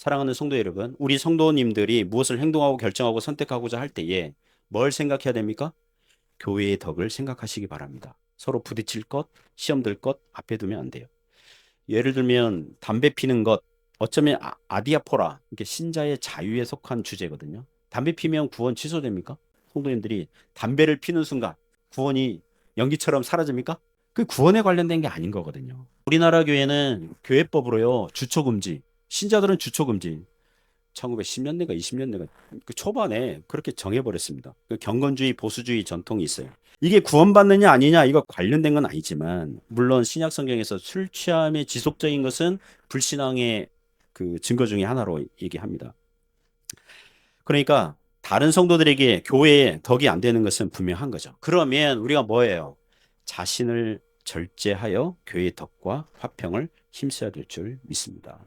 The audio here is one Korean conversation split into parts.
사랑하는 성도 여러분, 우리 성도님들이 무엇을 행동하고 결정하고 선택하고자 할 때에 뭘 생각해야 됩니까? 교회의 덕을 생각하시기 바랍니다. 서로 부딪힐 것, 시험 들 것 앞에 두면 안 돼요. 예를 들면 담배 피는 것, 어쩌면 아디아포라, 이게 신자의 자유에 속한 주제거든요. 담배 피면 구원 취소됩니까? 성도님들이 담배를 피는 순간 구원이 연기처럼 사라집니까? 그 구원에 관련된 게 아닌 거거든요. 우리나라 교회는 교회법으로요, 주초금지, 신자들은 주초금지, 1910년대가 20년대가 그 초반에 그렇게 정해버렸습니다. 그 경건주의, 보수주의 전통이 있어요. 이게 구원받느냐 아니냐 이거 관련된 건 아니지만 물론 신약 성경에서 술 취함의 지속적인 것은 불신앙의 그 증거 중에 하나로 얘기합니다. 그러니까 다른 성도들에게 교회에 덕이 안 되는 것은 분명한 거죠. 그러면 우리가 뭐예요? 자신을 절제하여 교회의 덕과 화평을 힘써야 될 줄 믿습니다.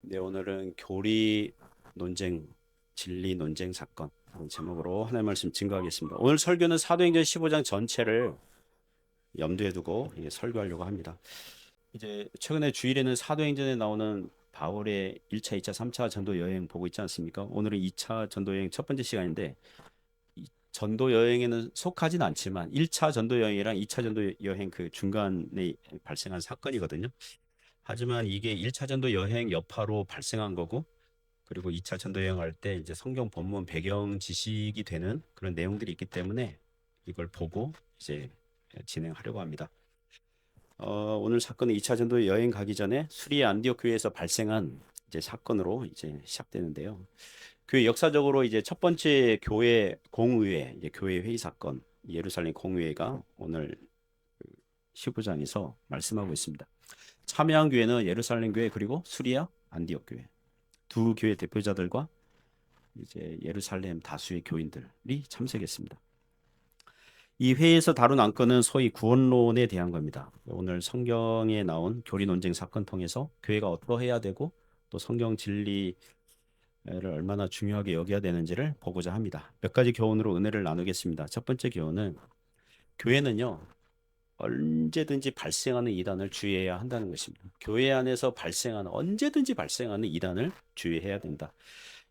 네, 오늘은 교리 논쟁, 진리 논쟁 사건 제목으로 하나의 말씀 증거하겠습니다. 오늘 설교는 사도행전 15장 전체를 염두에 두고 설교하려고 합니다. 이제 최근에 주일에는 사도행전에 나오는 바울의 1차, 2차, 3차 전도 여행 보고 있지 않습니까? 오늘은 2차 전도 여행 첫 번째 시간인데 이 전도 여행에는 속하진 않지만 1차 전도 여행이랑 2차 전도 여행 그 중간에 발생한 사건이거든요. 하지만 이게 1차 전도 여행 여파로 발생한 거고 그리고 2차 전도 여행할 때 이제 성경 본문 배경 지식이 되는 그런 내용들이 있기 때문에 이걸 보고 이제 진행하려고 합니다. 오늘 사건은 2차 전도 여행 가기 전에 수리의 안디옥 교회에서 발생한 이제 사건으로 이제 시작되는데요. 그 역사적으로 이제 첫 번째 교회 공의회, 이제 교회 회의 사건, 예루살렘 공의회가 오늘 15장에서 말씀하고 있습니다. 참여한 교회는 예루살렘 교회 그리고 수리아 안디옥 교회 두 교회 대표자들과 이제 예루살렘 다수의 교인들이 참석했습니다. 이 회의에서 다룬 안건은 소위 구원론에 대한 겁니다. 오늘 성경에 나온 교리 논쟁 사건 통해서 교회가 어떠해야 되고 또 성경 진리를 얼마나 중요하게 여겨야 되는지를 보고자 합니다. 몇 가지 교훈으로 은혜를 나누겠습니다. 첫 번째 교훈은 교회는요, 언제든지 발생하는 이단을 주의해야 한다는 것입니다. 교회 안에서 발생하는 언제든지 발생하는 이단을 주의해야 된다.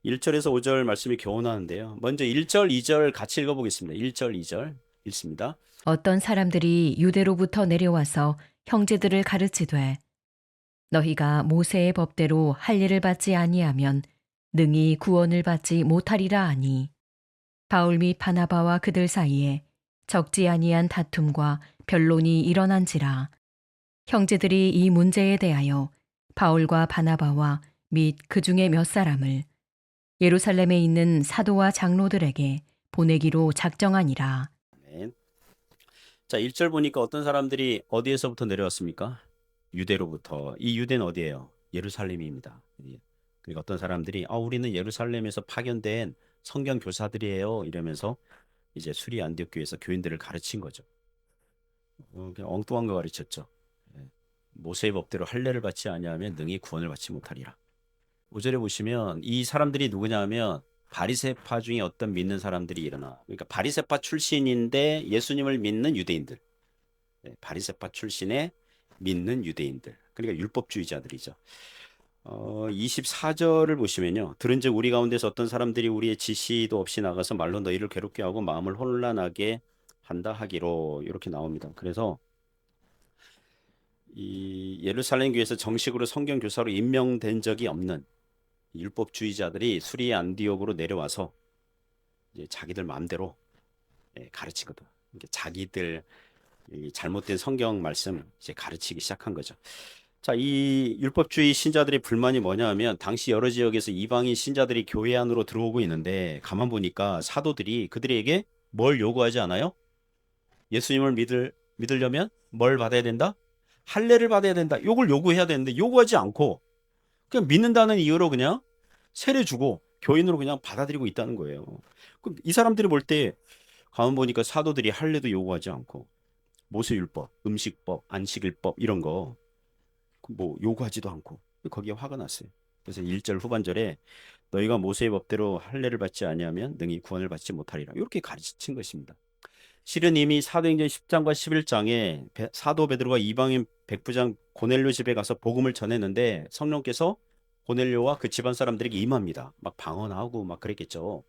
1절에서 5절 말씀이 교훈하는데요. 먼저 1절, 2절 같이 읽어보겠습니다. 1절, 2절 읽습니다. 어떤 사람들이 유대로부터 내려와서 형제들을 가르치되 너희가 모세의 법대로 할 일을 받지 아니하면 능히 구원을 받지 못하리라 하니 바울 및 바나바와 그들 사이에 적지 아니한 다툼과 변론이 일어난지라 형제들이 이 문제에 대하여 바울과 바나바와 및 그 중에 몇 사람을 예루살렘에 있는 사도와 장로들에게 보내기로 작정하니라. 아멘. 자, 1절 보니까 어떤 사람들이 어디에서부터 내려왔습니까? 유대로부터. 이 유대는 어디예요? 예루살렘입니다. 그러니까 어떤 사람들이 우리는 예루살렘에서 파견된 성경 교사들이에요. 이러면서 이제 수리 안디옥 교회에서 교인들을 가르친 거죠. 그냥 엉뚱한 거 가르쳤죠. 예. 모세의 법대로 할례를 받지 아니하면 능히 구원을 받지 못하리라. 5절에 보시면 이 사람들이 누구냐면 바리새파 중에 어떤 믿는 사람들이 일어나. 그러니까 바리새파 출신인데 예수님을 믿는 유대인들. 바리새파 출신의 믿는 유대인들. 그러니까 율법주의자들이죠. 24절을 보시면요. 들은즉 우리 가운데서 어떤 사람들이 우리의 지시도 없이 나가서 말로 너희를 괴롭게 하고 마음을 혼란하게 한다 하기로 이렇게 나옵니다. 그래서 이 예루살렘 교회에서 정식으로 성경 교사로 임명된 적이 없는 율법주의자들이 수리 안디옥으로 내려와서 이제 자기들 마음대로 가르치거든. 자기들 잘못된 성경 말씀 이제 가르치기 시작한 거죠. 자, 이 율법주의 신자들의 불만이 뭐냐 하면 당시 여러 지역에서 이방인 신자들이 교회 안으로 들어오고 있는데 가만 보니까 사도들이 그들에게 뭘 요구하지 않아요? 예수님을 믿으려면 뭘 받아야 된다? 할례를 받아야 된다. 요걸 요구해야 되는데 요구하지 않고 그냥 믿는다는 이유로 그냥 세례 주고 교인으로 그냥 받아들이고 있다는 거예요. 그럼 이 사람들이 볼 때 가만 보니까 사도들이 할례도 요구하지 않고 모세율법, 음식법, 안식일법 이런 거 뭐 요구하지도 않고 거기에 화가 났어요. 그래서 1절 후반절에 너희가 모세의 법대로 할례를 받지 아니하면 능히 구원을 받지 못하리라. 이렇게 가르친 것입니다. 실은 이미 사도행전 10장과 11장에 사도 베드로가 이방인 백부장 고넬료 집에 가서 복음을 전했는데 성령께서 고넬료와 그 집안 사람들에게 임합니다. 막 방언하고 막 그랬겠죠.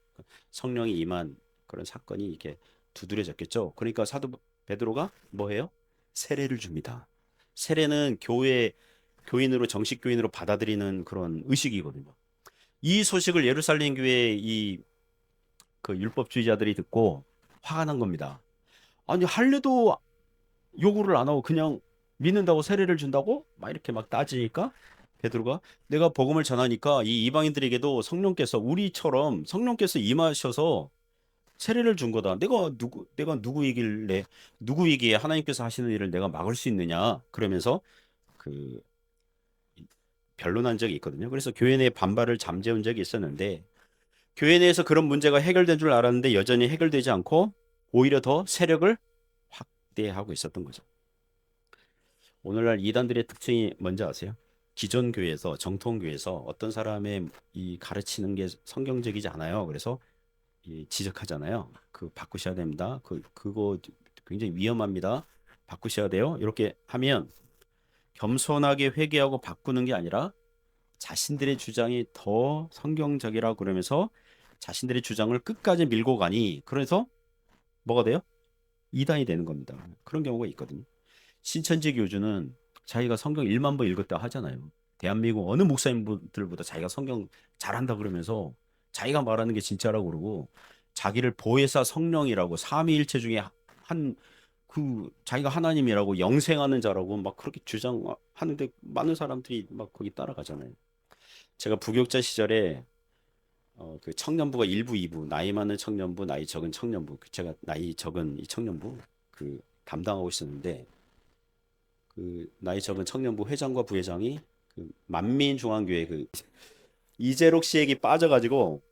성령이 임한 그런 사건이 이렇게 두드려졌겠죠. 그러니까 사도 베드로가 뭐 해요? 세례를 줍니다. 세례는 교인으로 정식 교인으로 받아들이는 그런 의식이거든요. 이 소식을 예루살렘 교회의 그 율법주의자들이 듣고 화가 난 겁니다. 아니 할례도 요구를 안 하고 그냥 믿는다고 세례를 준다고? 막 이렇게 막 따지니까 베드로가 내가 복음을 전하니까 이 이방인들에게도 성령께서 우리처럼 성령께서 임하셔서 세례를 준 거다. 내가 누구이기에 하나님께서 하시는 일을 내가 막을 수 있느냐? 그러면서 그 변론한 적이 있거든요. 그래서 교회 내 반발을 잠재운 적이 있었는데 교회 내에서 그런 문제가 해결된 줄 알았는데 여전히 해결되지 않고 오히려 더 세력을 확대하고 있었던 거죠. 오늘날 이단들의 특징이 뭔지 아세요? 기존 교회에서 정통 교회에서 어떤 사람의 이 가르치는 게 성경적이지 않아요. 그래서 지적하잖아요. 그 바꾸셔야 됩니다. 그거 굉장히 위험합니다. 바꾸셔야 돼요. 이렇게 하면 겸손하게 회개하고 바꾸는 게 아니라 자신들의 주장이 더 성경적이라고 그러면서 자신들의 주장을 끝까지 밀고 가니 그래서 뭐가 돼요? 이단이 되는 겁니다. 그런 경우가 있거든요. 신천지 교주는 자기가 성경 1만 번 읽었다 하잖아요. 대한민국 어느 목사님들보다 자기가 성경 잘한다 그러면서 자기가 말하는 게 진짜라고 그러고 자기를 보혜사 성령이라고 삼위일체 중에 한 자기가 하나님이라고 영생하는 자라고 막 그렇게 주장하는데 많은 사람들이 막 거기 따라가잖아요. 제가 부교육자 시절에 그 청년부가 1부, 2부, 나이 많은 청년부, 나이 적은 청년부, 제가 나이 적은 이 청년부 그 담당하고 있었는데 그 나이 적은 청년부 회장과 부회장이 그 만민중앙교회 그 이재록 씨에게 빠져가지고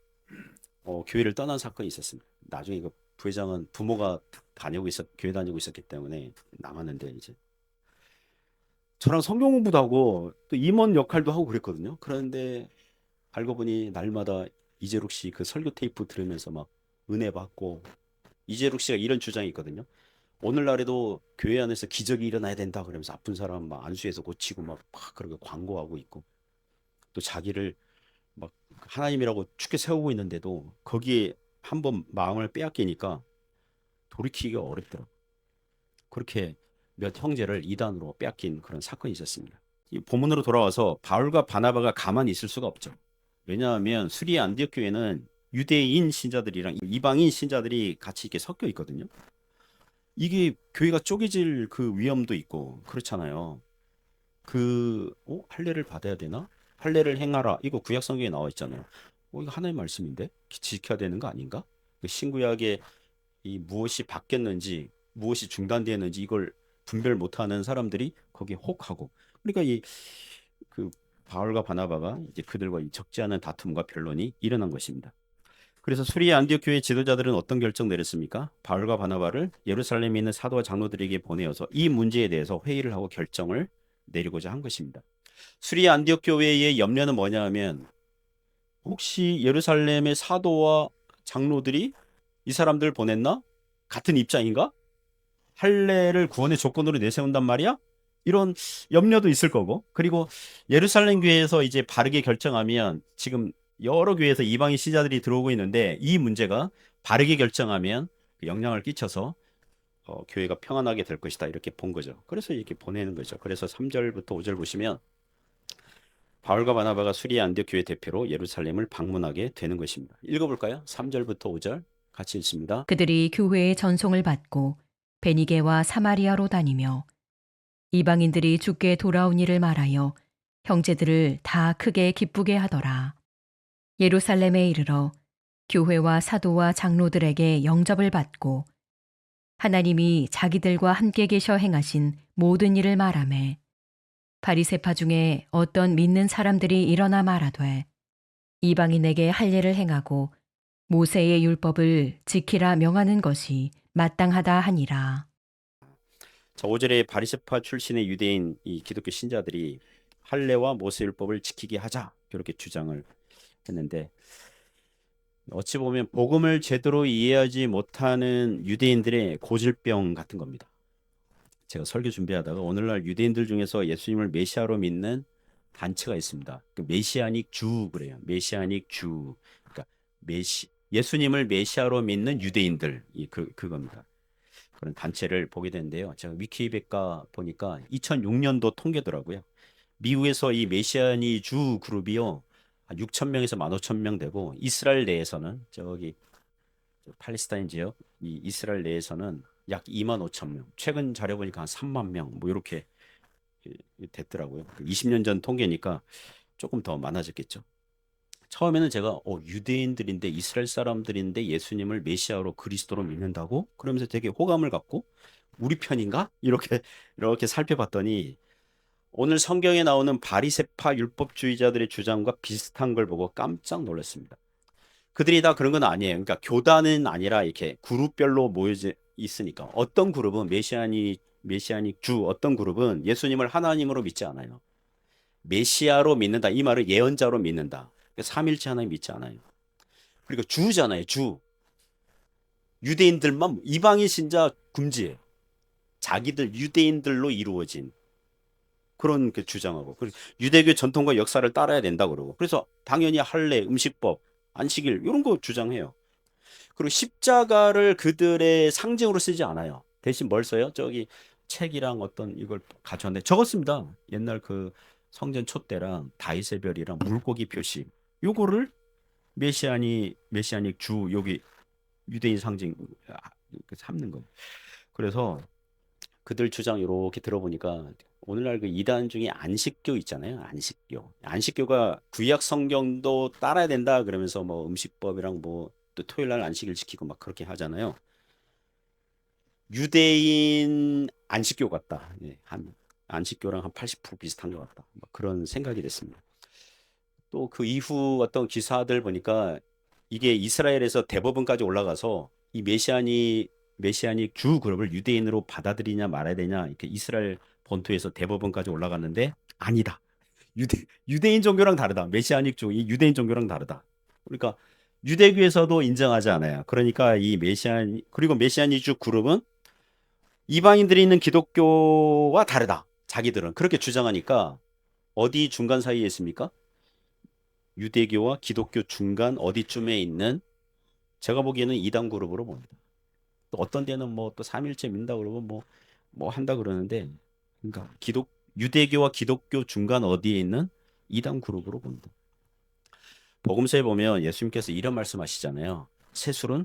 교회를 떠난 사건이 있었습니다. 나중에 그 부회장은 부모가 교회 다니고 있었기 때문에 남았는데 이제 저랑 성경 공부도 하고 또 임원 역할도 하고 그랬거든요. 그런데 알고 보니 날마다 이재록 씨 그 설교 테이프 들으면서 막 은혜 받고 이재록 씨가 이런 주장이 있거든요. 오늘날에도 교회 안에서 기적이 일어나야 된다 그러면서 아픈 사람 막 안수해서 고치고 막 그렇게 광고하고 있고 또 자기를 막 하나님이라고 죽게 세우고 있는데도 거기에 한번 마음을 빼앗기니까 돌이키기가 어렵더라고요. 그렇게 몇 형제를 이단으로 빼앗긴 그런 사건이 있었습니다. 이 본문으로 돌아와서 바울과 바나바가 가만히 있을 수가 없죠. 왜냐하면 수리 안디옥 교회는 유대인 신자들이랑 이방인 신자들이 같이 이렇게 섞여 있거든요. 이게 교회가 쪼개질 그 위험도 있고 그렇잖아요. 할례를 받아야 되나? 할례를 행하라. 이거 구약 성경에 나와 있잖아요. 이거 하나의 말씀인데 지켜야 되는 거 아닌가? 그 신구약에 이 무엇이 바뀌었는지 무엇이 중단되었는지 이걸 분별 못하는 사람들이 거기에 혹하고 그러니까 그 바울과 바나바가 이제 그들과 이 적지 않은 다툼과 변론이 일어난 것입니다. 그래서 수리 안디옥 교회 지도자들은 어떤 결정 내렸습니까? 바울과 바나바를 예루살렘에 있는 사도와 장로들에게 보내어서 이 문제에 대해서 회의를 하고 결정을 내리고자 한 것입니다. 수리 안디옥 교회의 염려는 뭐냐 하면 혹시 예루살렘의 사도와 장로들이 이 사람들 보냈나? 같은 입장인가? 할례를 구원의 조건으로 내세운단 말이야? 이런 염려도 있을 거고 그리고 예루살렘 교회에서 이제 바르게 결정하면 지금 여러 교회에서 이방인 신자들이 들어오고 있는데 이 문제가 바르게 결정하면 영향을 끼쳐서 교회가 평안하게 될 것이다 이렇게 본 거죠. 그래서 이렇게 보내는 거죠. 그래서 3절부터 5절 보시면 바울과 바나바가 수리 안디옥 교회 대표로 예루살렘을 방문하게 되는 것입니다. 읽어볼까요? 3절부터 5절 같이 읽습니다. 그들이 교회의 전송을 받고 베니게와 사마리아로 다니며 이방인들이 주께 돌아온 일을 말하여 형제들을 다 크게 기쁘게 하더라. 예루살렘에 이르러 교회와 사도와 장로들에게 영접을 받고 하나님이 자기들과 함께 계셔 행하신 모든 일을 말하매 바리새파 중에 어떤 믿는 사람들이 일어나 말하되 이방인에게 할례를 행하고 모세의 율법을 지키라 명하는 것이 마땅하다 하니라. 자, 5절에 바리새파 출신의 유대인 이 기독교 신자들이 할례와 모세율법을 지키게 하자 이렇게 주장을 했는데 어찌 보면 복음을 제대로 이해하지 못하는 유대인들의 고질병 같은 겁니다. 제가 설교 준비하다가 오늘날 유대인들 중에서 예수님을 메시아로 믿는 단체가 있습니다. 그 메시아닉 주 그래요. 메시아닉 주. 그러니까 예수님을 메시아로 믿는 유대인들 그겁니다. 그런 단체를 보게 되는데요. 제가 위키백과 보니까 2006년도 통계더라고요. 미국에서 이 메시아니 주 그룹이요. 6천 명에서 15,000명 되고 이스라엘 내에서는 저기 팔레스타인 지역 이 이스라엘 내에서는 약 25,000명. 최근 자료 보니까 한 3만 명 뭐 이렇게 됐더라고요. 20년 전 통계니까 조금 더 많아졌겠죠. 처음에는 제가 유대인들인데 이스라엘 사람들인데 예수님을 메시아로 그리스도로 믿는다고? 그러면서 되게 호감을 갖고 우리 편인가? 이렇게 살펴봤더니 오늘 성경에 나오는 바리새파 율법주의자들의 주장과 비슷한 걸 보고 깜짝 놀랐습니다. 그들이 다 그런 건 아니에요. 그러니까 교단은 아니라 이렇게 그룹별로 모여져 있으니까 어떤 그룹은 메시아닉 주, 어떤 그룹은 예수님을 하나님으로 믿지 않아요. 메시아로 믿는다. 이 말을 예언자로 믿는다. 삼일체 하나님 믿지 않아요. 그리고 주잖아요. 주. 유대인들만 이방인 신자 금지예요. 자기들 유대인들로 이루어진 그런 그 주장하고 그리고 유대교 전통과 역사를 따라야 된다 그러고 그래서 당연히 할례, 음식법, 안식일 이런 거 주장해요. 그리고 십자가를 그들의 상징으로 쓰지 않아요. 대신 뭘 써요? 저기 책이랑 어떤 이걸 가져왔는데 적었습니다. 옛날 그 성전 촛대랑 다윗의 별이랑 물고기 표시 요거를 메시아닉 주 여기 유대인 상징 삼는 거예요. 그래서 그들 주장 이렇게 들어보니까 오늘날 그 이단 중에 안식교 있잖아요. 안식교가 구약 성경도 따라야 된다 그러면서 뭐 음식법이랑 뭐 또 토요일 날 안식일 지키고 막 그렇게 하잖아요. 유대인 안식교 같다. 예, 한 안식교랑 한 80% 비슷한 것 같다. 뭐 그런 생각이 됐습니다. 또 그 이후 어떤 기사들 보니까 이게 이스라엘에서 대법원까지 올라가서 이 메시아닉 주 그룹을 유대인으로 받아들이냐 말아야 되냐 이렇게 이스라엘 본토에서 대법원까지 올라갔는데 아니다. 유대인 종교랑 다르다. 메시아닉 주 이 유대인 종교랑 다르다. 그러니까 유대교에서도 인정하지 않아요. 그러니까 이 그리고 메시아닉 주 그룹은 이방인들이 있는 기독교와 다르다. 자기들은 그렇게 주장하니까 어디 중간 사이에 있습니까? 유대교와 기독교 중간 어디쯤에 있는 제가 보기에는 이단 그룹으로 봅니다. 또 어떤 데는 뭐 또 삼일체 믿는다 그러면 뭐 한다 그러는데 그러니까 유대교와 기독교 중간 어디에 있는 이단 그룹으로 봅니다. 복음서에 보면 예수님께서 이런 말씀하시잖아요. 새술은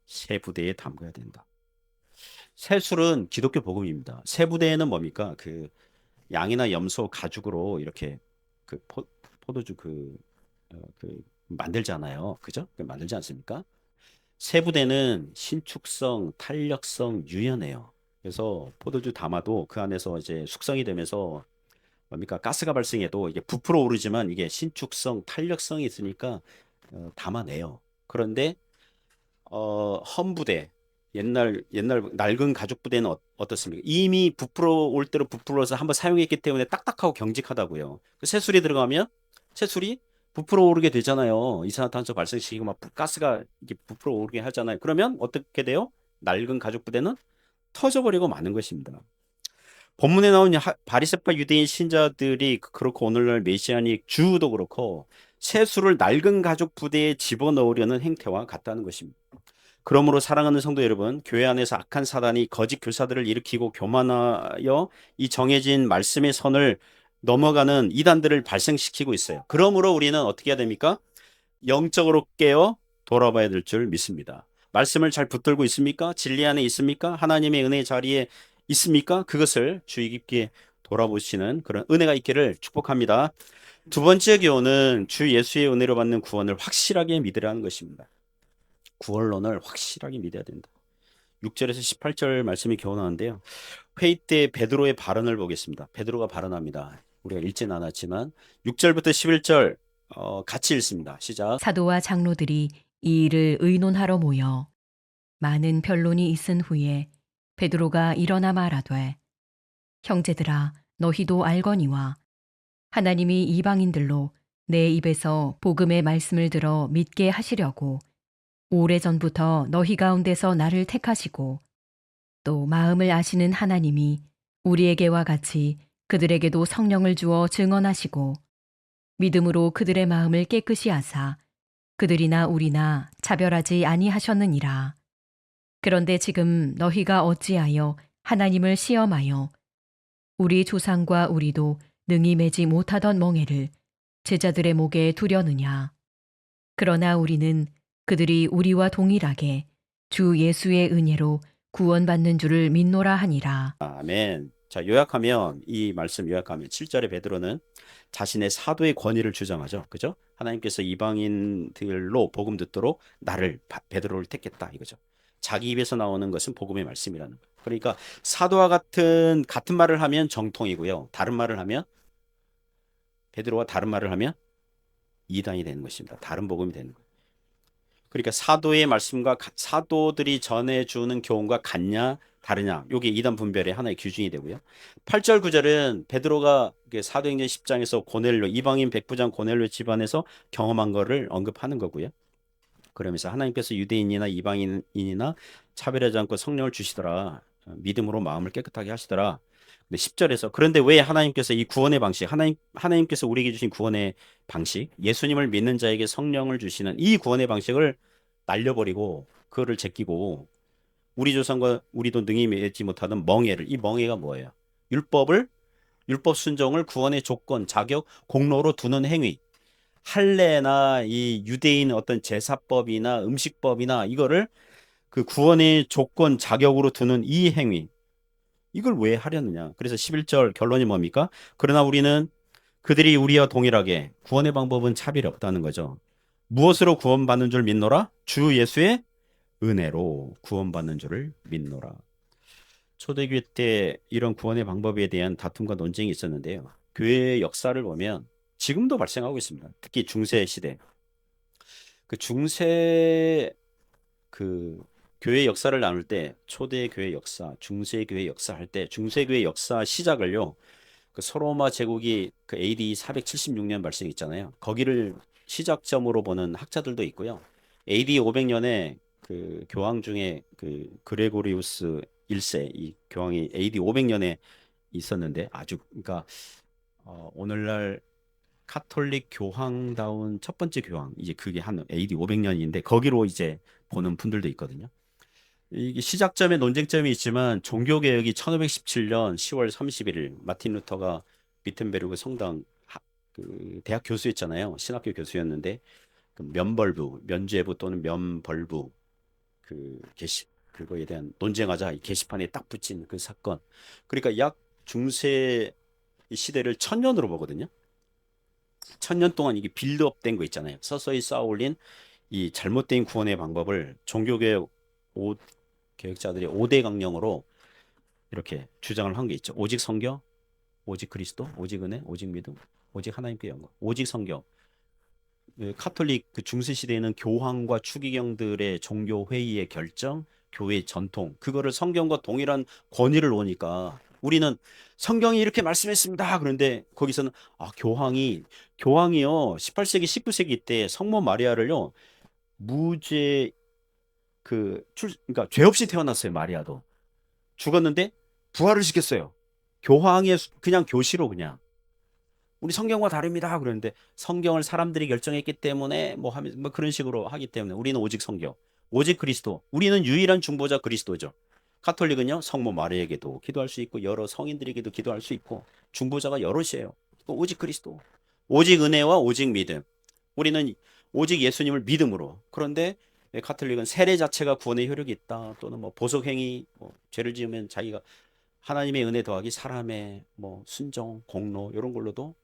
새 부대에 담가야 된다. 새술은 기독교 복음입니다. 새 부대에는 뭡니까? 그 양이나 염소 가죽으로 이렇게 그 포도주 그 만들잖아요. 그죠? 만들지 않습니까? 새 부대는 신축성, 탄력성, 유연해요. 그래서 포도주 담아도 그 안에서 이제 숙성이 되면서 뭡니까? 가스가 발생해도 이게 부풀어 오르지만 이게 신축성, 탄력성이 있으니까 담아내요. 그런데 험부대 옛날 낡은 가죽 부대는 어떻습니까? 이미 부풀어 올 대로 부풀어서 한번 사용했기 때문에 딱딱하고 경직하다고요. 그 새술이 들어가면 새술이 부풀어 오르게 되잖아요. 이산화탄소 발생시키고 막 가스가 이게 부풀어 오르게 하잖아요. 그러면 어떻게 돼요? 낡은 가죽 부대는 터져버리고 마는 것입니다. 본문에 나온 바리새파 유대인 신자들이 그렇고 오늘날 메시아닉 주도 그렇고 새술을 낡은 가죽 부대에 집어넣으려는 행태와 같다는 것입니다. 그러므로 사랑하는 성도 여러분, 교회 안에서 악한 사단이 거짓 교사들을 일으키고 교만하여 이 정해진 말씀의 선을 넘어가는 이단들을 발생시키고 있어요. 그러므로 우리는 어떻게 해야 됩니까? 영적으로 깨어 돌아봐야 될 줄 믿습니다. 말씀을 잘 붙들고 있습니까? 진리 안에 있습니까? 하나님의 은혜의 자리에 있습니까? 그것을 주의 깊게 돌아보시는 그런 은혜가 있기를 축복합니다. 두 번째 교훈은 주 예수의 은혜로 받는 구원을 확실하게 믿으라는 것입니다. 구원론을 확실하게 믿어야 된다. 6절에서 18절 말씀이 교훈하는데요. 회의 때 베드로의 발언을 보겠습니다. 베드로가 발언합니다. 우리가 읽진 않았지만 6절부터 11절 같이 읽습니다. 시작. 사도와 장로들이 이 일을 의논하러 모여 많은 변론이 있은 후에 베드로가 일어나 말하되 형제들아 너희도 알거니와 하나님이 이방인들로 내 입에서 복음의 말씀을 들어 믿게 하시려고 오래전부터 너희 가운데서 나를 택하시고 또 마음을 아시는 하나님이 우리에게와 같이 그들에게도 성령을 주어 증언하시고 믿음으로 그들의 마음을 깨끗이 하사 그들이나 우리나 차별하지 아니하셨느니라. 그런데 지금 너희가 어찌하여 하나님을 시험하여 우리 조상과 우리도 능히 매지 못하던 멍에를 제자들의 목에 두려느냐. 그러나 우리는 그들이 우리와 동일하게 주 예수의 은혜로 구원받는 줄을 믿노라 하니라. 아멘. 자, 요약하면 이 말씀 요약하면 7절에 베드로는 자신의 사도의 권위를 주장하죠. 그죠? 하나님께서 이방인들로 복음 듣도록 나를 베드로를 택했다 이거죠. 자기 입에서 나오는 것은 복음의 말씀이라는 거예요. 그러니까 사도와 같은 말을 하면 정통이고요. 다른 말을 하면 베드로와 다른 말을 하면 이단이 되는 것입니다. 다른 복음이 되는 거예요. 그러니까 사도의 말씀과 사도들이 전해주는 교훈과 같냐 다르냐 이게 이단 분별의 하나의 기준이 되고요. 8절 9절은 베드로가 사도행전 10장에서 고넬료 이방인 백부장 고넬료 집안에서 경험한 거를 언급하는 거고요. 그러면서 하나님께서 유대인이나 이방인이나 차별하지 않고 성령을 주시더라. 믿음으로 마음을 깨끗하게 하시더라. 근데 10절에서 그런데 왜 하나님께서 이 구원의 방식 하나님께서 우리에게 주신 구원의 방식 예수님을 믿는 자에게 성령을 주시는 이 구원의 방식을 날려버리고 그거를 제끼고 우리 조상과 우리도 능히 맺지 못하던 멍에를 이 멍에가 뭐예요? 율법 순종을 구원의 조건 자격 공로로 두는 행위 할례나 이 유대인 어떤 제사법이나 음식법이나 이거를 그 구원의 조건 자격으로 두는 이 행위 이걸 왜 하려느냐. 그래서 11절 결론이 뭡니까? 그러나 우리는 그들이 우리와 동일하게 구원의 방법은 차별이 없다는 거죠. 무엇으로 구원받는 줄 믿노라? 주 예수의 은혜로 구원받는 줄을 믿노라. 초대교회 때 이런 구원의 방법에 대한 다툼과 논쟁이 있었는데요. 교회의 역사를 보면 지금도 발생하고 있습니다. 특히 중세 시대. 그 중세 교회 역사를 나눌 때 초대 교회 역사, 중세 교회 역사 할 때 중세 교회 역사 시작을요. 그 소로마 제국이 그 AD 476년 발생했잖아요. 거기를 시작점으로 보는 학자들도 있고요. AD 500년에 그 교황 중에 그 그레고리우스 1세 이 교황이 AD 500년에 있었는데 아주 그러니까 오늘날 카톨릭 교황다운 첫 번째 교황 이제 그게 한 AD 500년인데 거기로 이제 보는 분들도 있거든요. 이게 시작점에 논쟁점이 있지만 종교개혁이 1517년 10월 31일 마틴 루터가 비텐베르그 성당 그 대학 교수였잖아요. 신학교 교수였는데 그 면죄부 또는 면벌부 그 그거에 대한 논쟁하자 이 게시판에 딱 붙인 그 사건. 그러니까 약 중세 시대를 1000년으로 보거든요. 1000년 동안 이게 빌드업된 거 있잖아요. 서서히 쌓아올린 이 잘못된 구원의 방법을 종교개혁 개혁자들이 5대 강령으로 이렇게 주장을 한 게 있죠. 오직 성경, 오직 그리스도, 오직 은혜, 오직 믿음, 오직 하나님께 영광, 오직 성경. 카톨릭 그 중세 시대에는 교황과 추기경들의 종교 회의의 결정, 교회 전통 그거를 성경과 동일한 권위를 놓으니까 우리는 성경이 이렇게 말씀했습니다. 그런데 거기서는 교황이요 18세기 19세기 때 성모 마리아를요 무죄 그러니까 죄 없이 태어났어요. 마리아도 죽었는데 부활을 시켰어요. 교황의 그냥 교시로 그냥 우리 성경과 다릅니다. 그러는데 성경을 사람들이 결정했기 때문에 뭐 하면 뭐 그런 식으로 하기 때문에 우리는 오직 성경, 오직 그리스도. 우리는 유일한 중보자 그리스도죠. 카톨릭은요 성모 마리아에게도 기도할 수 있고 여러 성인들에게도 기도할 수 있고 중보자가 여럿이에요. 오직 그리스도, 오직 은혜와 오직 믿음. 우리는 오직 예수님을 믿음으로. 그런데 카톨릭은 세례 자체가 구원의 효력이 있다. 또는 뭐 보석행위, 뭐 죄를 지으면 자기가 하나님의 은혜 더하기 사람의 뭐 순종, 공로 이런 걸로도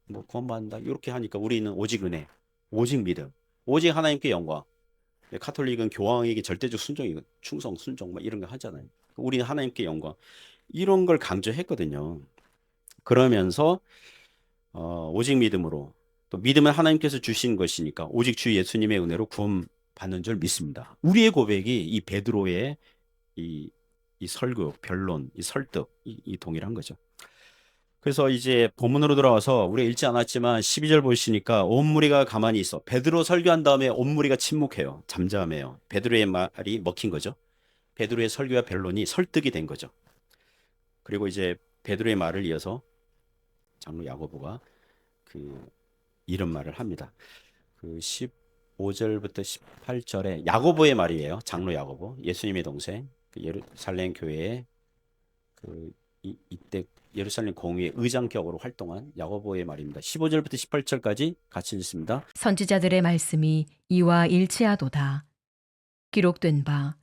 뭐 구원받는다. 이렇게 하니까 우리는 오직 은혜, 오직 믿음, 오직 하나님께 영광. 카톨릭은 교황에게 절대적 순종이고 충성, 순종 막 이런 거 하잖아요. 우리는 하나님께 영광. 이런 걸 강조했거든요. 그러면서 오직 믿음으로 또 믿음은 하나님께서 주신 것이니까 오직 주 예수님의 은혜로 구원받는 줄 믿습니다. 우리의 고백이 이 베드로의 이 설교, 변론, 이 설득, 이 동일한 거죠. 그래서 이제 본문으로 돌아와서 우리가 읽지 않았지만 12절 보시니까 온 무리가 가만히 있어. 베드로 설교한 다음에 온 무리가 침묵해요. 잠잠해요. 베드로의 말이 먹힌 거죠. 베드로의 설교와 변론이 설득이 된 거죠. 그리고 이제 베드로의 말을 이어서 장로 야고보가 그 이런 말을 합니다. 그 15절부터 18절에 야고보의 말이에요. 장로 야고보, 예수님의 동생, 그 예루살렘 교회에 이때 예루살렘 공의회 의장격으로 활동한 야고보의 말입니다. 15절부터 18절까지 같이 읽습니다. 선지자들의 말씀이 이와 일치하도다. 기록된 바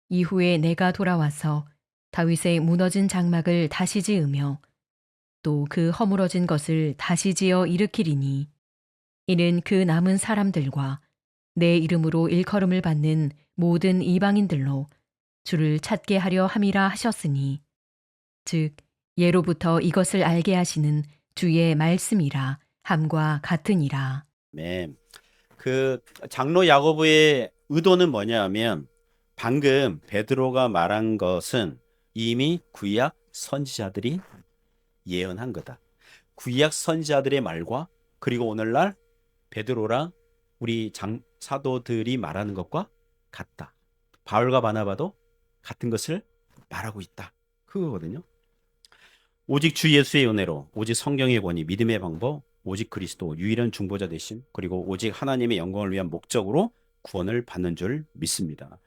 이후에 내가 돌아와서 다윗의 무너진 장막을 다시 지으며 또 그 허물어진 것을 다시 지어 일으키리니 이는 그 남은 사람들과 내 이름으로 일컬음을 받는 모든 이방인들로 주를 찾게 하려 함이라 하셨으니 즉 예로부터 이것을 알게 하시는 주의 말씀이라 함과 같으니라. 네. 그 장로 야고보의 의도는 뭐냐면 방금 베드로가 말한 것은 이미 구약 선지자들이 예언한 거다. 구약 선지자들의 말과 그리고 오늘날 베드로랑 우리 사도들이 말하는 것과 같다. 바울과 바나바도 같은 것을 말하고 있다. 그거거든요. 오직 주 예수의 은혜로, 오직 성경의 권위, 믿음의 방법, 오직 그리스도, 유일한 중보자 되심, 그리고 오직 하나님의 영광을 위한 목적으로 구원을 받는 줄 믿습니다.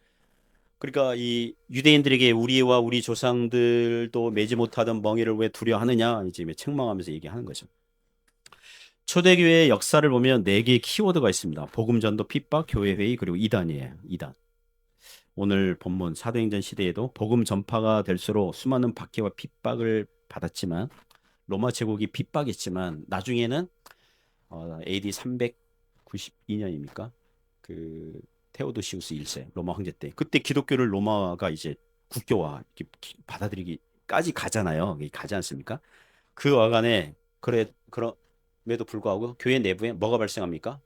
그러니까 이 유대인들에게 우리와 우리 조상들도 매지 못하던 멍에를 왜 두려워하느냐 이제 책망하면서 얘기하는 거죠. 초대교회의 역사를 보면 4개의 키워드가 있습니다. 복음 전도, 핍박, 교회 회의, 그리고 이단이에요. 이단. 오늘 본문 사도행전 시대에도 복음 전파가 될수록 수많은 박해와 핍박을 받았지만 로마 제국이 핍박했지만 나중에는 AD 392년입니까? 그 테오도시우스 1세 로마 황제 때 그때 기독교를 로마가 이제 국교화 받아들이기까지 가잖아요. 가지 않습니까? 그 와간에 그럼에도 불구하고 교회 내부에 뭐가 발생합니까?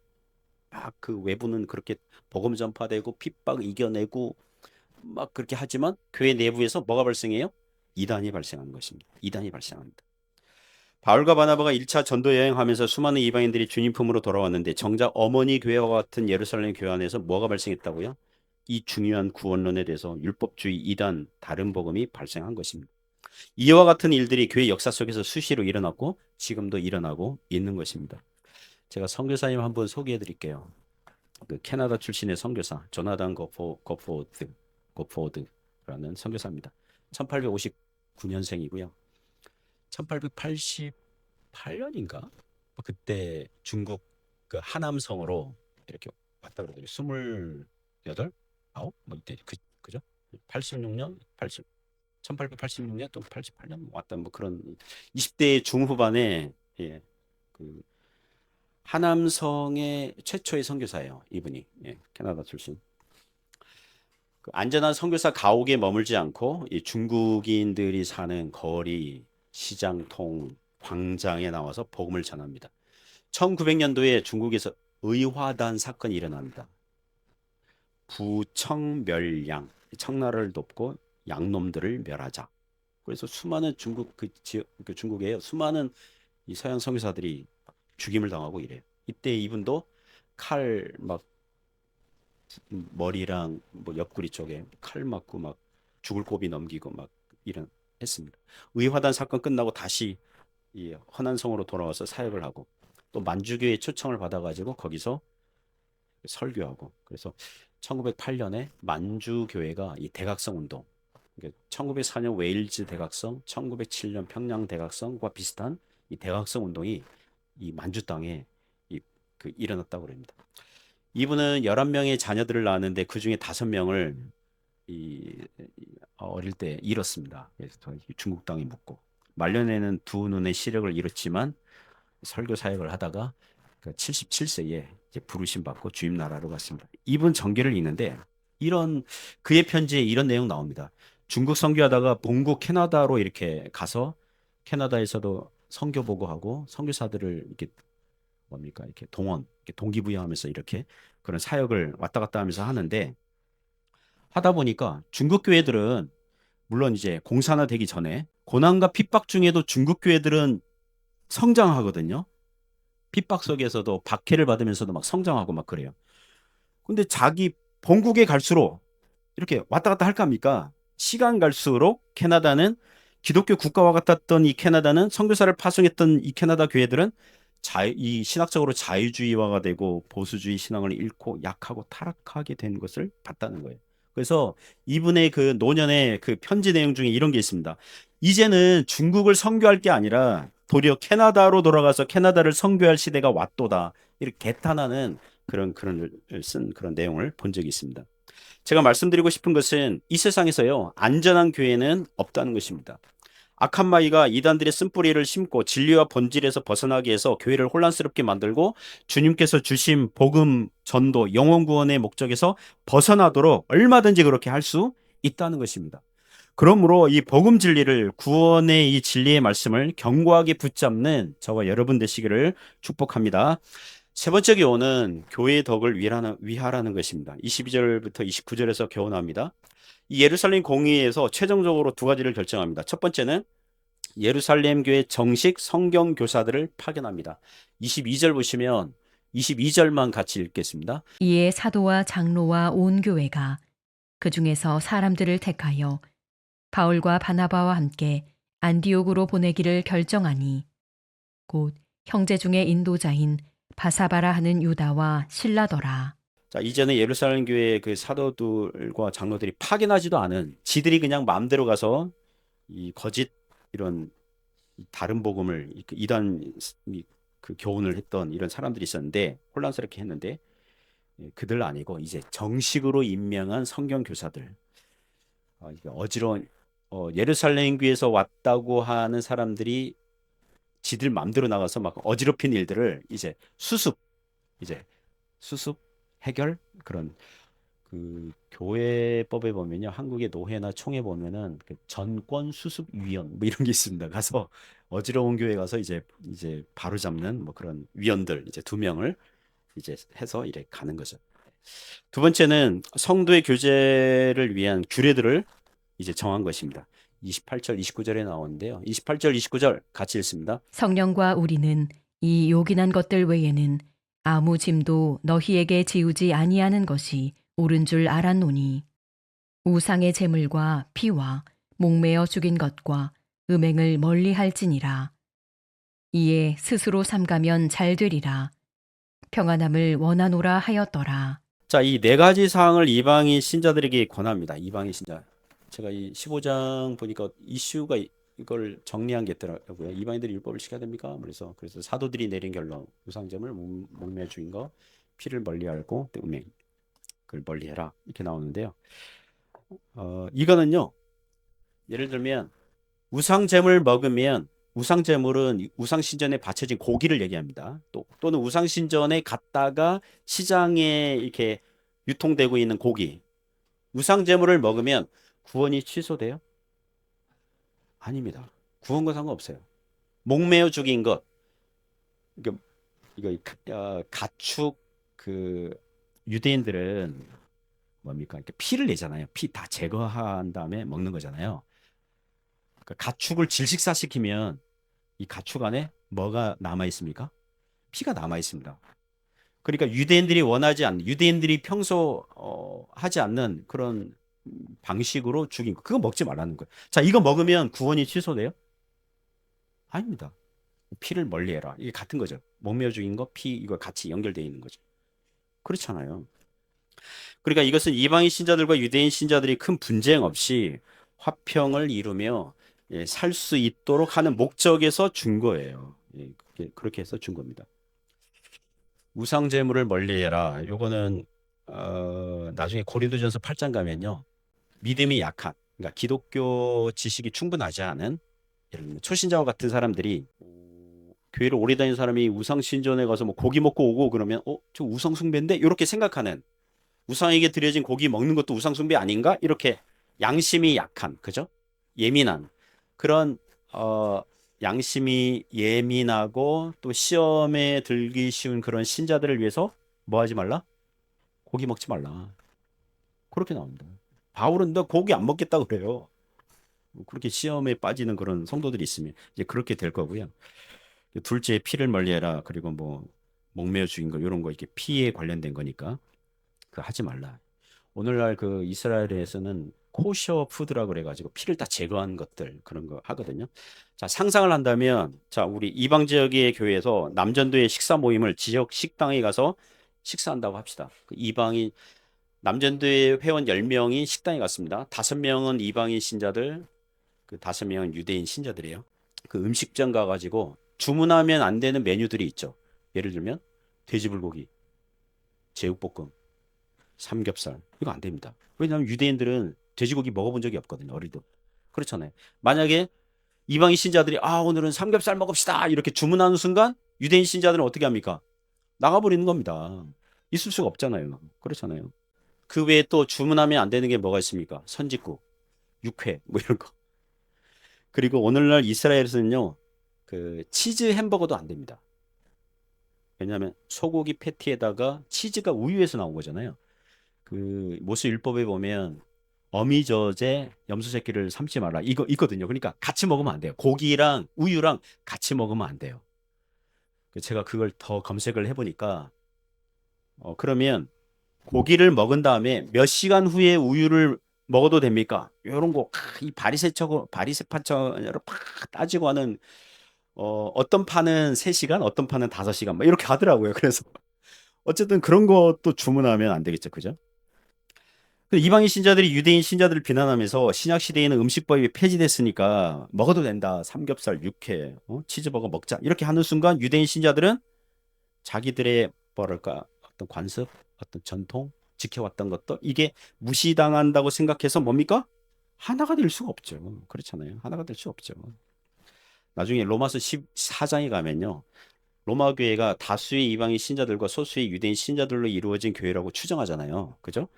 막 그 외부는 그렇게 복음 전파되고 핍박 이겨내고 막 그렇게 하지만 교회 내부에서 뭐가 발생해요? 이단이 발생하는 것입니다. 이단이 발생합니다. 바울과 바나바가 1차 전도 여행하면서 수많은 이방인들이 주님 품으로 돌아왔는데 정작 어머니 교회와 같은 예루살렘 교회 안에서 뭐가 발생했다고요? 이 중요한 구원론에 대해서 율법주의 이단 다른 복음이 발생한 것입니다. 이와 같은 일들이 교회 역사 속에서 수시로 일어났고 지금도 일어나고 있는 것입니다. 제가 선교사님 한번 소개해 드릴게요. 그 캐나다 출신의 선교사 조나단 고포드라는 선교사입니다. 1859년생이고요. 1888년인가? 그때 중국 그 하남성으로 이렇게 왔다 그러더니 28, 9? 뭐 이때 그죠? 86년, 1886년 또 88년 왔다 뭐 그런 20대 중후반에 예, 그 하남성의 최초의 선교사예요. 이분이 캐나다 출신. 그 안전한 선교사 가옥에 머물지 않고 이 중국인들이 사는 거리, 시장통, 광장에 나와서 복음을 전합니다. 1900년도에 중국에서 의화단 사건이 일어납니다. 부청멸양, 청나라를 돕고 양놈들을 멸하자. 그래서 수많은 중국에 수많은 이 서양 선교사들이 죽임을 당하고 이래요. 이때 이분도 칼 막 머리랑 뭐 옆구리 쪽에 칼 맞고 막 죽을 고비 넘기고 막 이런 했습니다. 의화단 사건 끝나고 다시 이 허난성으로 돌아와서 사역을 하고 또 만주교회 초청을 받아가지고 거기서 설교하고 그래서 1908년에 만주교회가 이 대각성 운동 1904년 웨일즈 대각성, 1907년 평양 대각성과 비슷한 이 대각성 운동이 이 만주 땅에 일어났다고 합니다. 이분은 11명의 자녀들을 낳았는데 그 중에 5명을 어릴 때 잃었습니다. 그래서 중국 땅에 묻고 말년에는 두 눈의 시력을 잃었지만 설교 사역을 하다가 77세에 이제 부르심 받고 주임 나라로 갔습니다. 이분 전계를 읽는데 그의 편지에 이런 내용 나옵니다. 중국 선교하다가 본국 캐나다로 이렇게 가서 캐나다에서도 선교 보고하고 선교사들을 이렇게 이렇게 동기부여하면서 이렇게 그런 사역을 왔다 갔다 하면서 하는데 하다 보니까 중국 교회들은 물론 이제 공산화 되기 전에 고난과 핍박 중에도 중국 교회들은 성장하거든요. 핍박 속에서도 박해를 받으면서도 막 성장하고 막 그래요. 근데 자기 본국에 갈수록 이렇게 왔다 갔다 할까 합니까? 시간 갈수록 캐나다는 기독교 국가와 같았던 이 캐나다는 선교사를 파송했던 이 캐나다 교회들은 이 신학적으로 자유주의화가 되고 보수주의 신앙을 잃고 약하고 타락하게 된 것을 봤다는 거예요. 그래서 이분의 그 노년의 그 편지 내용 중에 이런 게 있습니다. 이제는 중국을 선교할 게 아니라 도리어 캐나다로 돌아가서 캐나다를 선교할 시대가 왔도다. 이렇게 개탄하는 그런 글을 쓴 그런 내용을 본 적이 있습니다. 제가 말씀드리고 싶은 것은 이 세상에서요, 안전한 교회는 없다는 것입니다. 악한 마귀가 이단들의 쓴뿌리를 심고 진리와 본질에서 벗어나게 해서 교회를 혼란스럽게 만들고 주님께서 주신 복음, 전도, 영혼 구원의 목적에서 벗어나도록 얼마든지 그렇게 할 수 있다는 것입니다. 그러므로 이 복음 진리를, 구원의 이 진리의 말씀을 견고하게 붙잡는 저와 여러분 되시기를 축복합니다. 세 번째 교훈은 교회의 덕을 위하라는 것입니다. 22절부터 29절에서 교훈합니다. 이 예루살렘 공의회에서 최종적으로 두 가지를 결정합니다. 첫 번째는 예루살렘 교회 정식 성경 교사들을 파견합니다. 22절 보시면 22절만 같이 읽겠습니다. 이에 사도와 장로와 온 교회가 그 중에서 사람들을 택하여 바울과 바나바와 함께 안디옥으로 보내기를 결정하니 곧 형제 중에 인도자인 바사바라 하는 유다와 실라더라. 자, 이제는 예루살렘 교회 그 사도들과 장로들이 파견하지도 않은 지들이 그냥 마음대로 가서 이 거짓 이런 다른 복음을 이단 그 교훈을 했던 이런 사람들이 있었는데 혼란스럽게 했는데 그들 아니고 이제 정식으로 임명한 성경 교사들 이게 어지러운 예루살렘 교회에서 왔다고 하는 사람들이 지들 맘대로 나가서 막 어지럽힌 일들을 이제 이제 수습 해결 그런 그 교회법에 보면요 한국의 노회나 총회 보면은 그 전권 수습 위원 뭐 이런 게 있습니다. 가서 어지러운 교회 가서 이제 바로 잡는 뭐 그런 위원들 이제 두 명을 이제 해서 이렇게 가는 거죠. 두 번째는 성도의 교제를 위한 규례들을 이제 정한 것입니다. 28절, 29절에 나오는데요. 28절, 29절 같이 읽습니다. 성령과 우리는 이 요긴한 것들 외에는 아무 짐도 너희에게 지우지 아니하는 것이 옳은 줄 알았노니 우상의 제물과 피와 목매어 죽인 것과 음행을 멀리할지니라. 이에 스스로 삼가면 잘 되리라. 평안함을 원하노라 하였더라. 자, 이 네 가지 사항을 이방인 신자들에게 권합니다. 이방인 신자. 제가 이 15장 보니까 이슈가 이걸 정리한 게 있더라고요. 이방인들이 율법을 지켜야 됩니까? 그래서 사도들이 내린 결론, 우상점을 목매 죽인 거, 피를 멀리하고 또 음행, 그걸 멀리해라 이렇게 나오는데요. 이거는요. 예를 들면 우상제물 먹으면 우상제물은 우상신전에 바쳐진 고기를 얘기합니다. 또는 우상신전에 갔다가 시장에 이렇게 유통되고 있는 고기. 우상제물을 먹으면 구원이 취소돼요? 아닙니다. 구원과 상관없어요. 목매어 죽인 것. 이거 가축 그 유대인들은 뭡니까? 이렇게 피를 내잖아요. 피 다 제거한 다음에 먹는 거잖아요. 그러니까 가축을 질식사시키면 이 가축 안에 뭐가 남아 있습니까? 피가 남아 있습니다. 그러니까 유대인들이 평소 하지 않는 그런 방식으로 죽인 거. 그거 먹지 말라는 거예요. 자, 이거 먹으면 구원이 취소돼요? 아닙니다. 피를 멀리해라. 이게 같은 거죠. 목매어 죽인 거, 피 이거 같이 연결되어 있는 거죠. 그렇잖아요. 그러니까 이것은 이방인 신자들과 유대인 신자들이 큰 분쟁 없이 화평을 이루며 살 수 있도록 하는 목적에서 준 거예요. 그렇게 해서 준 겁니다. 우상 제물을 멀리해라. 요거는 나중에 고린도전서 8장 가면요. 믿음이 약한, 그러니까 기독교 지식이 충분하지 않은 예를 들면 초신자와 같은 사람들이 교회를 오래 다닌 사람이 우상 신전에 가서 뭐 고기 먹고 오고 그러면 저 우상 숭배인데 이렇게 생각하는 우상에게 드려진 고기 먹는 것도 우상 숭배 아닌가? 이렇게 양심이 약한, 그죠? 예민한 그런 양심이 예민하고 또 시험에 들기 쉬운 그런 신자들을 위해서 뭐 하지 말라? 고기 먹지 말라. 그렇게 나옵니다. 바울은 너 고기 안 먹겠다 그래요. 그렇게 시험에 빠지는 그런 성도들이 있으면 이제 그렇게 될 거고요. 둘째의 피를 멀리해라. 그리고 뭐 목매어 죽인 거 이런 거 이렇게 피에 관련된 거니까 그 하지 말라. 오늘날 그 이스라엘에서는 코셔 푸드라 그래가지고 피를 다 제거한 것들 그런 거 하거든요. 자, 상상을 한다면 자, 우리 이방 지역의 교회에서 남전도의 식사 모임을 지역 식당에 가서 식사한다고 합시다. 그 이방인 남전도의 회원 10명이 식당에 갔습니다. 5명은 이방인 신자들, 그 5명은 유대인 신자들이에요. 그 음식점 가가지고 주문하면 안 되는 메뉴들이 있죠. 예를 들면 돼지불고기, 제육볶음, 삼겹살 이거 안 됩니다. 왜냐하면 유대인들은 돼지고기 먹어본 적이 없거든요. 어릴 때. 그렇잖아요. 만약에 이방인 신자들이 오늘은 삼겹살 먹읍시다 이렇게 주문하는 순간 유대인 신자들은 어떻게 합니까? 나가버리는 겁니다. 있을 수가 없잖아요. 그렇잖아요. 그 외에 또 주문하면 안 되는 게 뭐가 있습니까? 선짓국, 육회 뭐 이런 거. 그리고 오늘날 이스라엘에서는요. 그 치즈 햄버거도 안 됩니다. 왜냐하면 소고기 패티에다가 치즈가 우유에서 나온 거잖아요. 그 모세 율법에 보면 어미젖에 염소 새끼를 삶지 말라 이거 있거든요. 그러니까 같이 먹으면 안 돼요. 고기랑 우유랑 같이 먹으면 안 돼요. 제가 그걸 더 검색을 해보니까 그러면 고기를 먹은 다음에 몇 시간 후에 우유를 먹어도 됩니까? 이런 거 이 바리새파처럼 팍 따지고 하는 어떤 판은 3시간, 어떤 판은 5시간 막 이렇게 하더라고요. 그래서 어쨌든 그런 것도 주문하면 안 되겠죠. 그죠? 그 이방인 신자들이 유대인 신자들을 비난하면서 신약 시대에는 음식법이 폐지됐으니까 먹어도 된다. 삼겹살, 육회, 치즈버거 먹자. 이렇게 하는 순간 유대인 신자들은 자기들의 뭐랄까 어떤 관습, 어떤 전통, 지켜왔던 것도 이게 무시당한다고 생각해서 뭡니까? 하나가 될 수가 없죠. 그렇잖아요. 하나가 될 수 없죠. 나중에 로마서 14장에 가면요. 로마 교회가 다수의 이방인 신자들과 소수의 유대인 신자들로 이루어진 교회라고 추정하잖아요. 그죠?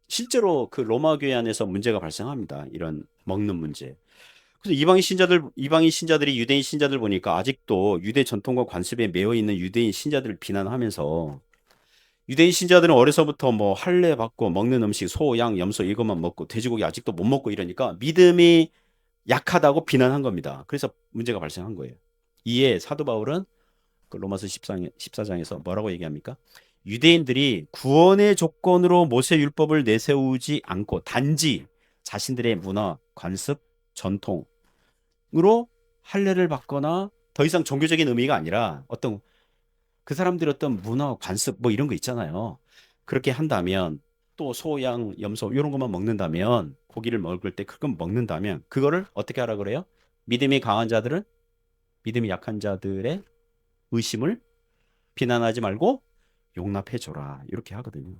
실제로 그 로마 교회 안에서 문제가 발생합니다. 이런 먹는 문제. 그래서 이방인 신자들이 유대인 신자들 보니까 아직도 유대 전통과 관습에 매여 있는 유대인 신자들을 비난하면서 유대인 신자들은 어려서부터 뭐 할례 받고 먹는 음식 소, 양, 염소 이것만 먹고 돼지고기 아직도 못 먹고 이러니까 믿음이 약하다고 비난한 겁니다. 그래서 문제가 발생한 거예요. 이에 사도 바울은 그 로마서 14장에서 뭐라고 얘기합니까? 유대인들이 구원의 조건으로 모세 율법을 내세우지 않고 단지 자신들의 문화, 관습, 전통으로 할례를 받거나 더 이상 종교적인 의미가 아니라 어떤 그 사람들의 어떤 문화, 관습 뭐 이런 거 있잖아요. 그렇게 한다면 또 소, 양, 염소 이런 것만 먹는다면 고기를 먹을 때 그건 먹는다면 그거를 어떻게 하라 그래요? 믿음이 강한 자들은 믿음이 약한 자들의 의심을 비난하지 말고 용납해 줘라. 이렇게 하거든요.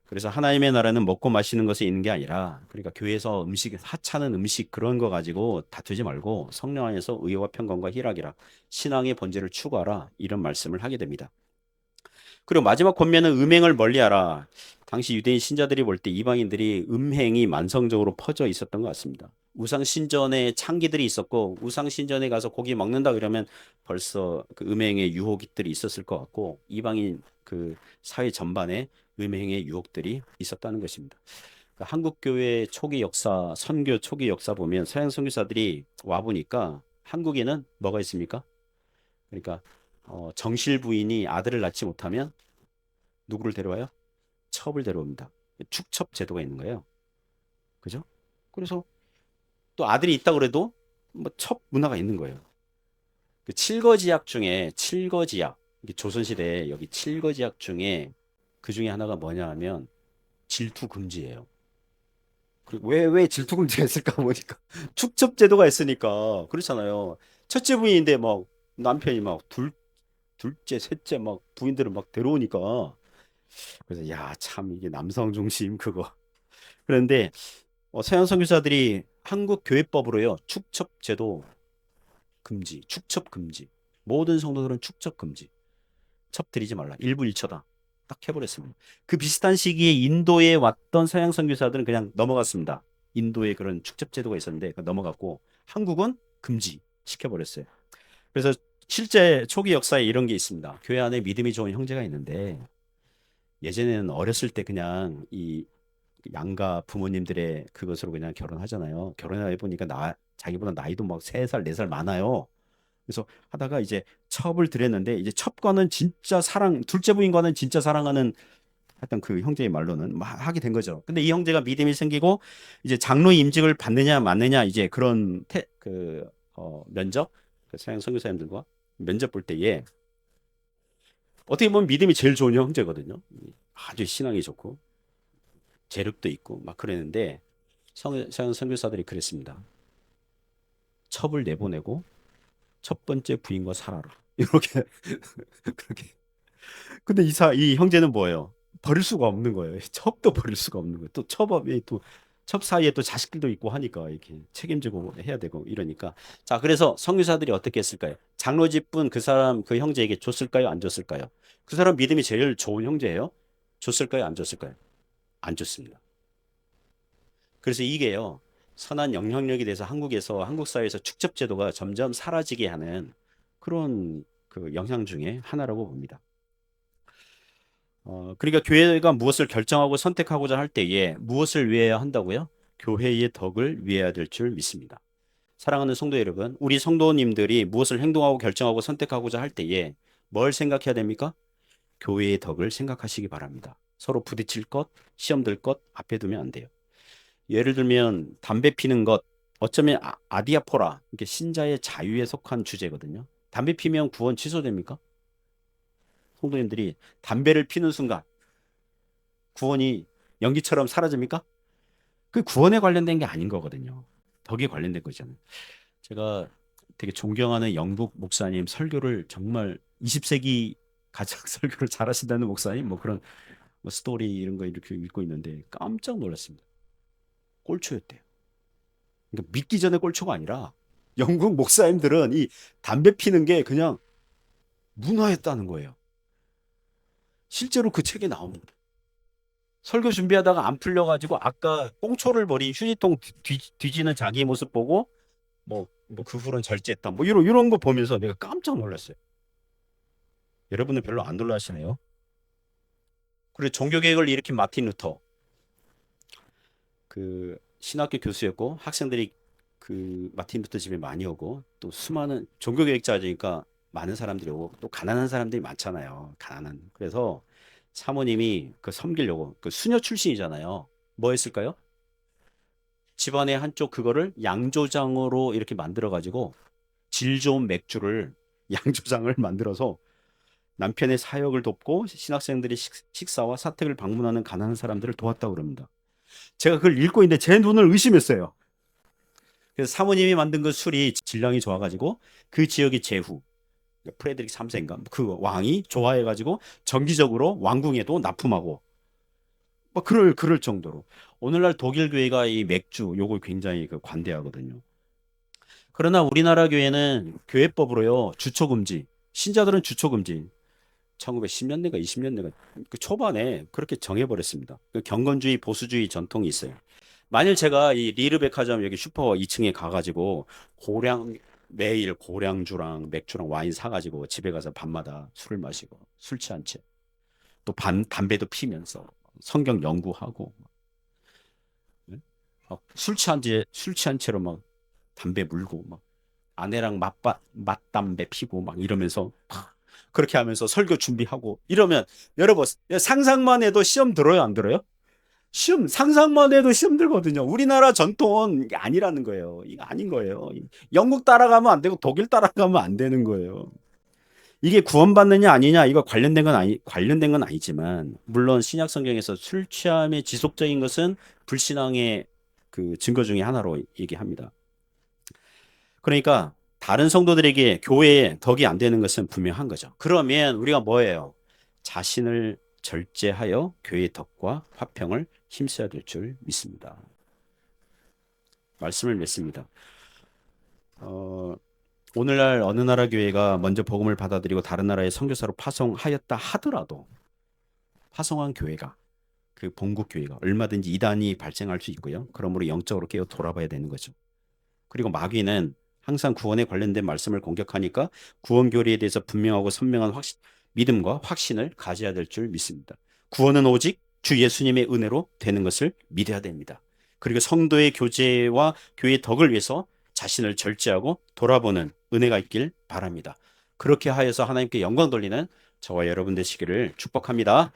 그래서 하나님의 나라는 먹고 마시는 것에 있는 게 아니라 그러니까 교회에서 음식 하찮은 음식 그런 거 가지고 다투지 말고 성령 안에서 의와 평강과 희락이라 신앙의 본질을 추구하라 이런 말씀을 하게 됩니다. 그리고 마지막 권면은 음행을 멀리하라. 당시 유대인 신자들이 볼 때 이방인들이 음행이 만성적으로 퍼져 있었던 것 같습니다. 우상 신전에 창기들이 있었고 우상 신전에 가서 고기 먹는다 그러면 벌써 그 음행의 유혹들이 있었을 것 같고 이방인 그 사회 전반에 음행의 유혹들이 있었다는 것입니다. 그러니까 한국 교회 초기 역사, 선교 초기 역사 보면 서양 선교사들이 와 보니까 한국에는 뭐가 있습니까? 그러니까 정실 부인이 아들을 낳지 못하면 누구를 데려와요? 첩을 데려옵니다. 축첩 제도가 있는 거예요. 그죠? 그래서 또 아들이 있다 그래도 뭐 첩 문화가 있는 거예요. 그 칠거지약 중에 칠거지약 조선시대에 여기 칠거지약 중에 그 중에 하나가 뭐냐 하면 질투 금지예요. 그리고 왜 질투 금지가 있을까 보니까 축첩 제도가 있으니까 그렇잖아요. 첫째 부인인데 막 남편이 막 둘째, 셋째 막 부인들을 막 데려오니까 그래서 야, 참 이게 남성 중심 그거. 그런데 서양 선교사들이 한국 교회법으로요. 축첩 제도 금지, 축첩 금지. 모든 성도들은 축첩 금지. 첩 드리지 말라. 일부일처다. 딱 해버렸습니다. 그 비슷한 시기에 인도에 왔던 서양 선교사들은 그냥 넘어갔습니다. 인도에 그런 축첩 제도가 있었는데 넘어갔고 한국은 금지 시켜버렸어요. 그래서 실제 초기 역사에 이런 게 있습니다. 교회 안에 믿음이 좋은 형제가 있는데 예전에는 어렸을 때 그냥 이 양가 부모님들의 그것으로 그냥 결혼하잖아요. 결혼해 보니까 자기보다 나이도 막 3살, 4살 많아요. 그래서 하다가 이제 첩을 드렸는데 이제 첩과는 진짜 사랑, 둘째 부인과는 진짜 사랑하는 하여튼 그 형제의 말로는 하게 된 거죠. 근데 이 형제가 믿음이 생기고 이제 장로 임직을 받느냐 마느냐 이제 그런 면접 그 서양 선교사님들과 면접 볼 때에 어떻게 보면 믿음이 제일 좋은 형제거든요. 아주 신앙이 좋고 재력도 있고 막 그랬는데 서양 선교사들이 그랬습니다. 첩을 내보내고 첫 번째 부인과 살아라. 이렇게 그렇게. 근데 이 형제는 뭐예요? 버릴 수가 없는 거예요. 첩도 버릴 수가 없는 거예요. 또 첩업이 또 첩 사이에 또 자식들도 있고 하니까 이렇게 책임지고 해야 되고 이러니까. 자, 그래서 선교사들이 어떻게 했을까요? 장로집분 그 사람 그 형제에게 줬을까요? 안 줬을까요? 그 사람 믿음이 제일 좋은 형제예요. 줬을까요? 안 줬을까요? 안 줬습니다. 그래서 이게요. 선한 영향력이 돼서 한국에서 한국 사회에서 축첩 제도가 점점 사라지게 하는 그런 그 영향 중에 하나라고 봅니다. 그러니까 교회가 무엇을 결정하고 선택하고자 할 때에 무엇을 위해야 한다고요? 교회의 덕을 위해야 될 줄 믿습니다. 사랑하는 성도 여러분, 우리 성도님들이 무엇을 행동하고 결정하고 선택하고자 할 때에 뭘 생각해야 됩니까? 교회의 덕을 생각하시기 바랍니다. 서로 부딪힐 것, 시험 들 것 앞에 두면 안 돼요. 예를 들면 담배 피는 것, 어쩌면 아디아포라, 이게 신자의 자유에 속한 주제거든요. 담배 피면 구원 취소됩니까? 성도님들이 담배를 피는 순간 구원이 연기처럼 사라집니까? 그 구원에 관련된 게 아닌 거거든요. 덕에 관련된 거잖아요. 제가 되게 존경하는 영국 목사님 설교를 정말 20세기 가장 설교를 잘하신다는 목사님 뭐 그런 뭐 스토리 이런 거 이렇게 읽고 있는데 깜짝 놀랐습니다. 꼴초였대요. 그러니까 믿기 전에 꼴초가 아니라 영국 목사님들은 이 담배 피는 게 그냥 문화였다는 거예요. 실제로 그 책에 나옵니다. 설교 준비하다가 안 풀려가지고 아까 꽁초를 버린 휴지통 뒤지는 자기 모습 보고 그 후로는 절제했다. 뭐 이런 거 보면서 내가 깜짝 놀랐어요. 여러분은 별로 안 놀라시네요. 그리고 종교개혁을 일으킨 마틴 루터 그 신학교 교수였고 학생들이 그 마틴 루터 집에 많이 오고 또 수많은 종교개혁자니까 많은 사람들이 오고 또 가난한 사람들이 많잖아요. 가난한. 그래서 사모님이 그 섬기려고 그 수녀 출신이잖아요. 뭐 했을까요? 집안의 한쪽 그거를 양조장으로 이렇게 만들어 가지고 질 좋은 맥주를 양조장을 만들어서 남편의 사역을 돕고 신학생들이 식사와 사택을 방문하는 가난한 사람들을 도왔다고 그럽니다. 제가 그걸 읽고 있는데 제 눈을 의심했어요. 그래서 사모님이 만든 그 술이 질량이 좋아가지고 그 지역의 제후 프레드릭 3세인가 그 왕이 좋아해가지고 정기적으로 왕궁에도 납품하고 뭐 그럴 정도로 오늘날 독일 교회가 이 맥주 요걸 굉장히 그 관대하거든요. 그러나 우리나라 교회는 교회법으로요 주초 금지 신자들은 주초 금지 1910년대가 20년대가 그 초반에 그렇게 정해버렸습니다. 그 경건주의 보수주의 전통이 있어요. 만일 제가 이 리르 백화점 여기 슈퍼 2층에 가가지고 매일 고량주랑 맥주랑 와인 사가지고 집에 가서 밤마다 술을 마시고 술 취한 채 또 담배도 피면서 성경 연구하고 네? 술 취한 채로 막 담배 물고 막 아내랑 맞담배 피고 막 이러면서 그렇게 하면서 설교 준비하고 이러면 여러분 상상만 해도 시험 들어요 안 들어요? 시험 상상만 해도 시험 들거든요. 우리나라 전통은 이게 아니라는 거예요. 이거 아닌 거예요. 영국 따라가면 안 되고 독일 따라가면 안 되는 거예요. 이게 구원받느냐 아니냐 이거 관련된 건 아니지만 물론 신약 성경에서 술 취함의 지속적인 것은 불신앙의 그 증거 중에 하나로 얘기합니다. 그러니까 다른 성도들에게 교회에 덕이 안 되는 것은 분명한 거죠. 그러면 우리가 뭐예요? 자신을 절제하여 교회의 덕과 화평을 힘써야 될 줄 믿습니다. 말씀을 맺습니다. 오늘날 어느 나라 교회가 먼저 복음을 받아들이고 다른 나라의 선교사로 파송하였다 하더라도 파송한 교회가 그 본국 교회가 얼마든지 이단이 발생할 수 있고요. 그러므로 영적으로 깨어 돌아봐야 되는 거죠. 그리고 마귀는 항상 구원에 관련된 말씀을 공격하니까 구원 교리에 대해서 분명하고 선명한 믿음과 확신을 가져야 될 줄 믿습니다. 구원은 오직 주 예수님의 은혜로 되는 것을 믿어야 됩니다. 그리고 성도의 교제와 교회의 덕을 위해서 자신을 절제하고 돌아보는 은혜가 있길 바랍니다. 그렇게 하여서 하나님께 영광 돌리는 저와 여러분 되시기를 축복합니다.